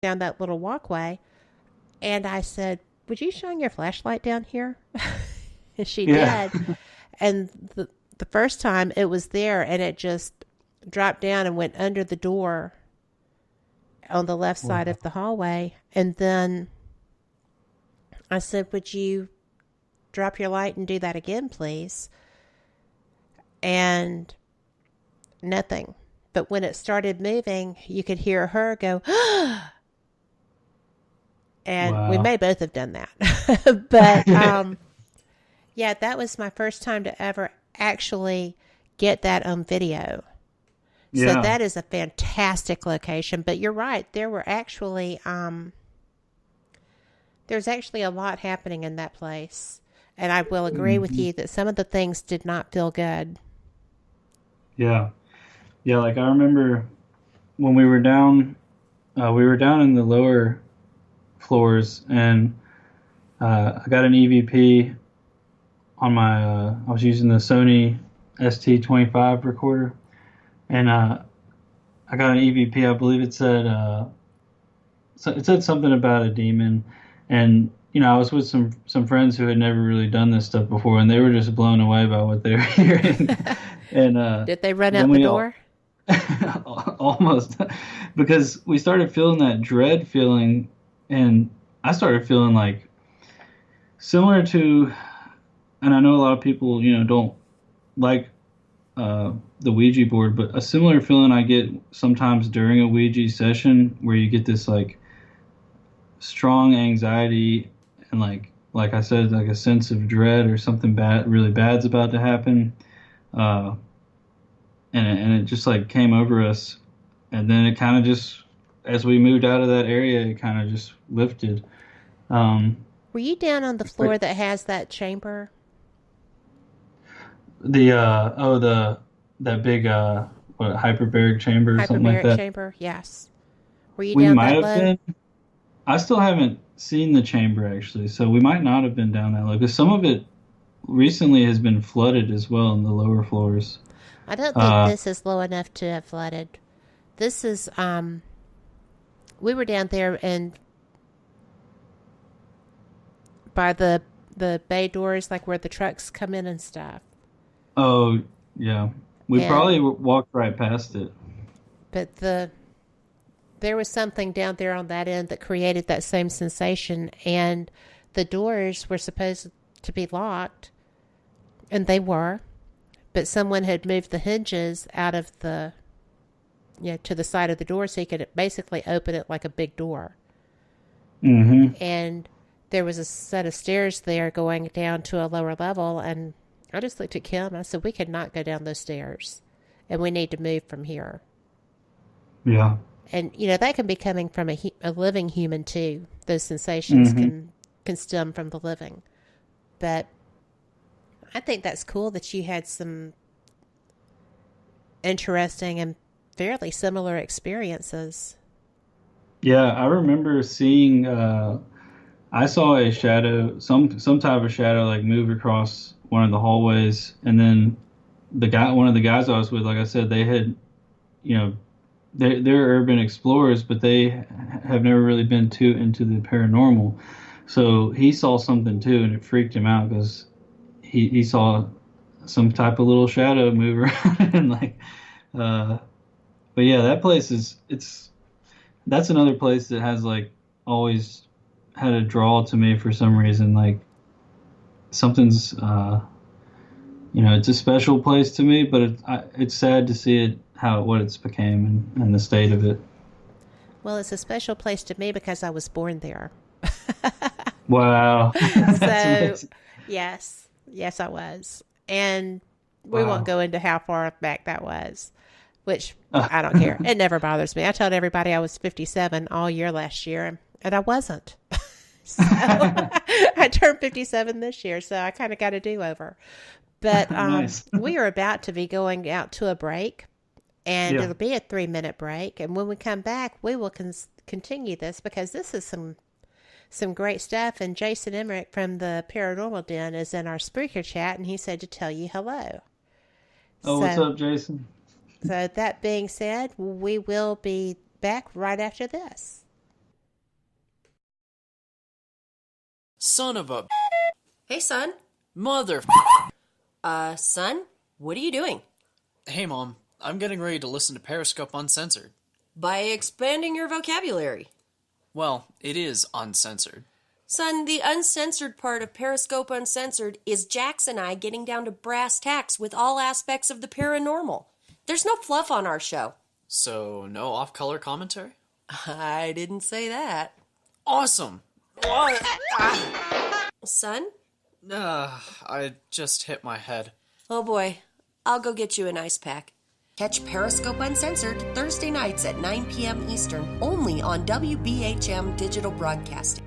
down that little walkway. And I said, would you shine your flashlight down here? And she Yeah. did. And the first time it was there and it just dropped down and went under the door on the left side Wow. of the hallway. And then I said, would you drop your light and do that again, please? And nothing. But when it started moving, you could hear her go, and we Wow. may both have done that. But yeah, that was my first time to ever actually get that on video. So Yeah. that is a fantastic location. But you're right, there's actually a lot happening in that place. And I will agree with Mhm. you that some of the things did not feel good. Yeah. Yeah. Like I remember when we were down in the lower floors, and I got an EVP on my. I was using the Sony ST25 recorder, and I got an EVP. I believe it said it said something about a demon, and I was with some friends who had never really done this stuff before, and they were just blown away by what they were hearing, and Did they run then out the we all door? almost because we started feeling that dread feeling, and I started feeling like similar to, and I know a lot of people don't like the Ouija board, but a similar feeling I get sometimes during a Ouija session where you get this like strong anxiety and like I said, like a sense of dread or something bad, really bad's about to happen. Uh, and it just like came over us, and then it kind of just, as we moved out of that area, it kind of just lifted. Um, Were you down on the but floor that has that chamber? the that big what, hyperbaric chamber or something like Hyperbaric that. chamber? Yes. Were you We down might that have low? been. I still haven't seen the chamber actually, so we might not have been down that low because some of it recently has been flooded as well in the lower floors. I don't think Uh, this is low enough to have flooded. This is we were down there and by the bay doors like where the trucks come in and stuff. oh yeah, we probably And walked right past it. but there was something down there on that end that created that same sensation and the doors were supposed to be locked and they were, but someone had moved the hinges out of the to the side of the door so you could basically open it like a big door. Hmm. And there was a set of stairs there going down to a lower level. And I just looked at Kim and I said, we could not go down those stairs and we need to move from here. Yeah. And, that can be coming from a living human too. Those sensations Hmm. can stem from the living. But I think that's cool that you had some interesting and fairly similar experiences. Yeah, I remember seeing. I saw a shadow, some type of shadow, like move across one of the hallways, and then one of the guys I was with, like I said, they had, you know, they're urban explorers, but they have never really been too into the paranormal. So he saw something too, and it freaked him out because he saw some type of little shadow move around, and uh, but yeah, that place is it's that's another place that has like always had a draw to me for some reason. Like something's, it's a special place to me, but it's sad to see it how what it's became and the state of it. Well, it's a special place to me because I was born there. Wow, that's So, amazing. yes, I was. And we won't Wow. go into how far back that was, which I don't care. It never bothers me. I told everybody I was 57 all year last year, and I wasn't. So I turned 57 this year, so I kind of got a do over. But Nice. we are about to be going out to a break, and Yeah. it'll be a 3-minute break. And when we come back, we will continue this because this is some great stuff. And Jason Emmerich from the Paranormal Den is in our speaker chat, and he said to tell you hello. Oh, what's So, up, Jason? so that being said, we will be back right after this. Son of a... Hey, son. Mother... Son, what are you doing? Hey, Mom. I'm getting ready to listen to Periscope Uncensored. By expanding your vocabulary. Well, it is uncensored. Son, the uncensored part of Periscope Uncensored is Jax and I getting down to brass tacks with all aspects of the paranormal. There's no fluff on our show. So, no off-color commentary? I didn't say that. Awesome! Son? I just hit my head. Oh boy, I'll go get you an ice pack. Catch Periscope Uncensored Thursday nights at 9 p.m. Eastern, only on WBHM Digital Broadcasting.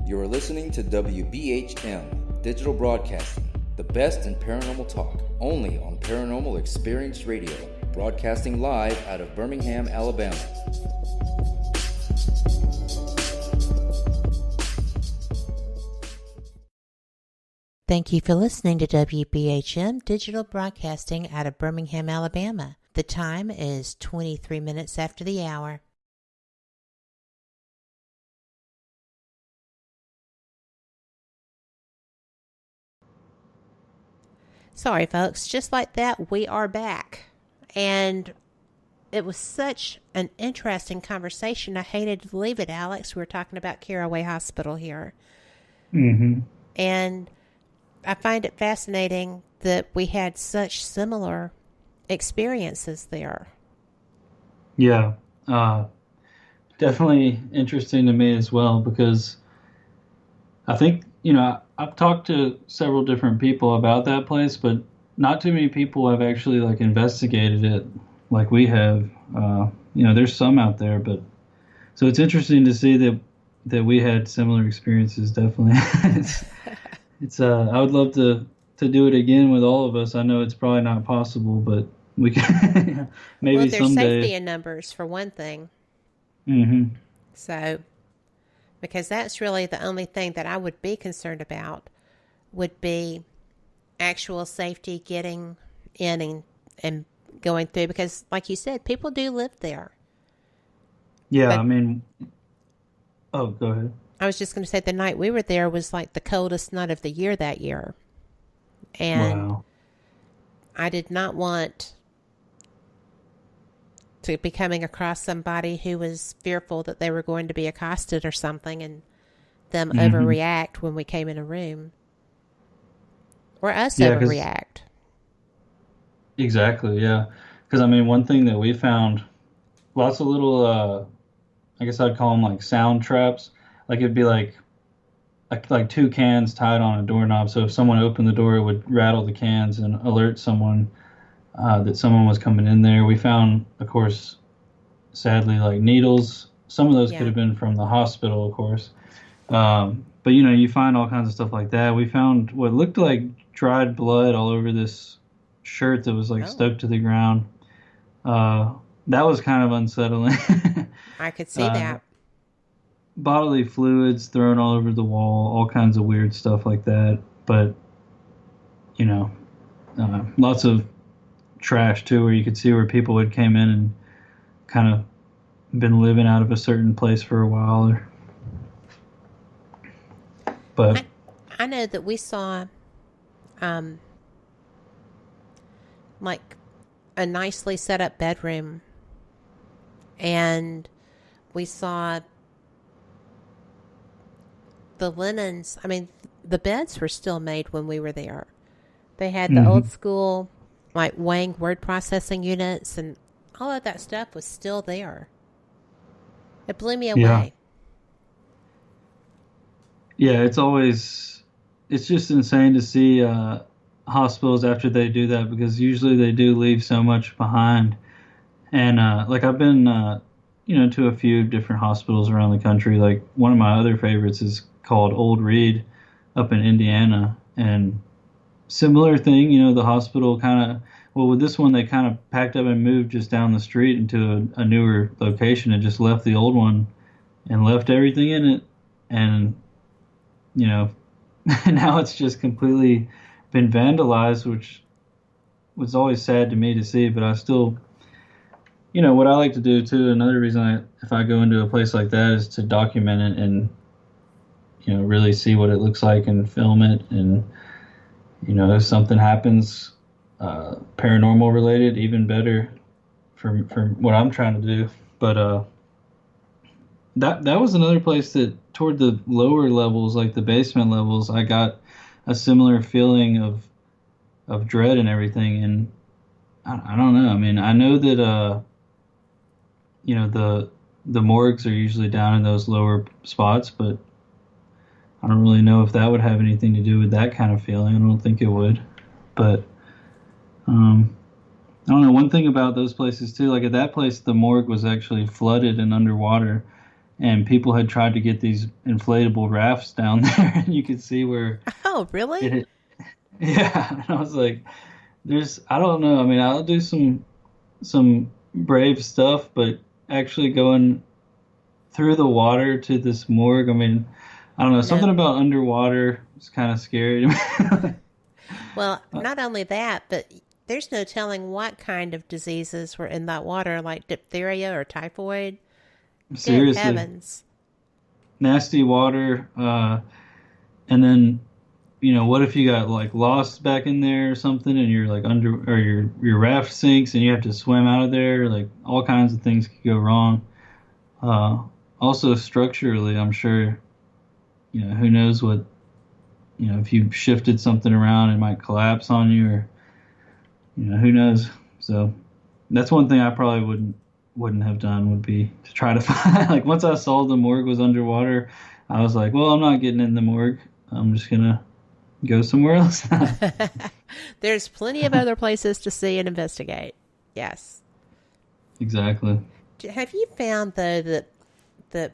You're listening to WBHM Digital Broadcasting, the best in paranormal talk, only on Paranormal Experience Radio, broadcasting live out of Birmingham, Alabama. Thank you for listening to WBHM Digital Broadcasting out of Birmingham, Alabama. The time is 23 minutes after the hour. Sorry, folks. Just like that, we are back. And it was such an interesting conversation. I hated to leave it, Alex. We were talking about Caraway Hospital here. Mm-hmm. And I find it fascinating that we had such similar experiences there. Yeah. Definitely interesting to me as well, because I think, I've talked to several different people about that place, but not too many people have actually investigated it like we have. There's some out there, but so it's interesting to see that we had similar experiences. Definitely. it's I would love to do it again with all of us. I know it's probably not possible, but we can maybe well, there's someday. Safety in numbers for one thing. Mm-hmm. So, because that's really the only thing that I would be concerned about would be actual safety getting in and going through. Because, like you said, people do live there. Yeah, But oh, go ahead. I was just going to say the night we were there was like the coldest night of the year that year. And Wow. I did not want to be coming across somebody who was fearful that they were going to be accosted or something and them overreact when we came in a room. Or us overreact. Exactly, yeah. Because, one thing that we found lots of little, I guess I'd call them like sound traps. Like it'd be like two cans tied on a doorknob. So if someone opened the door, it would rattle the cans and alert someone that someone was coming in there. We found, of course, sadly, like needles. Some of those could Yeah. have been from the hospital, of course. But you find all kinds of stuff like that. We found what looked like dried blood all over this shirt that was like Oh. stuck to the ground. That was kind of unsettling. I could see Uh, that. Bodily fluids thrown all over the wall, all kinds of weird stuff like that. But lots of trash too, where you could see where people had came in and kind of been living out of a certain place for a while. But I know that we saw, like a nicely set up bedroom, and we saw the linens. I mean, the beds were still made when we were there. They had the old school, like Wang word processing units, and all of that stuff was still there. It blew me away. yeah, it's just insane to see hospitals after they do that, because usually they do leave so much behind. And like I've been to a few different hospitals around the country. Like one of my other favorites is called Old Reed up in Indiana, and similar thing. The hospital kind of, well, with this one they kind of packed up and moved just down the street into a newer location and just left the old one and left everything in it. And now it's just completely been vandalized, which was always sad to me to see. But I still, what I like to do too, another reason if I go into a place like that, is to document it and really see what it looks like and film it. And if something happens paranormal related, even better for what I'm trying to do. But that was another place that toward the lower levels, like the basement levels, I got a similar feeling of dread and everything. And I don't know. I mean, I know that the morgues are usually down in those lower spots, but I don't really know if that would have anything to do with that kind of feeling. I don't think it would. But I don't know. One thing about those places too, like at that place, the morgue was actually flooded and underwater, and people had tried to get these inflatable rafts down there, and you could see where Oh, really? it had, yeah. And I was like, I don't know. I mean, I'll do some brave stuff, but actually going through the water to this morgue, I mean, I don't know, something about underwater is kind of scary to me. Well, not only that, but there's no telling what kind of diseases were in that water, like diphtheria or typhoid. Good Seriously, heavens. nasty water. And then, what if you got like lost back in there or something, and you're like or your raft sinks and you have to swim out of there? Like all kinds of things could go wrong. Also structurally, I'm sure, who knows what, if you shifted something around, it might collapse on you, or, who knows. So that's one thing I probably wouldn't have done, would be to try to find, like once I saw the morgue was underwater, I was like, well, I'm not getting in the morgue. I'm just going to go somewhere else. There's plenty of other places to see and investigate. Yes. Exactly. Have you found, though, that the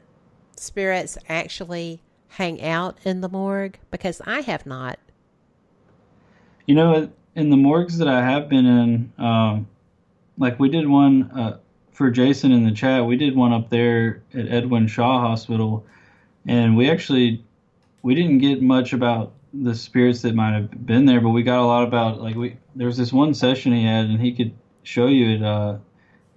spirits actually hang out in the morgue? Because I have not. In the morgues that I have been in, like we did one for Jason in the chat, we did one up there at Edwin Shaw Hospital, and we didn't get much about the spirits that might have been there, but we got a lot about, like, there was this one session he had, and he could show you it.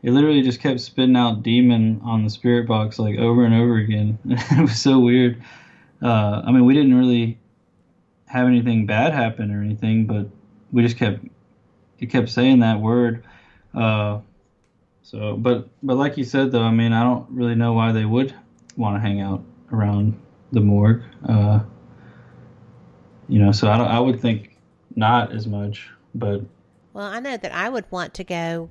It literally just kept spitting out demon on the spirit box, like, over and over again. It was so weird. I mean, we didn't really have anything bad happen or anything, but we just kept saying that word. But like you said, though, I mean, I don't really know why they would want to hang out around the morgue. So I would think not as much, but. Well, I know that I would want to go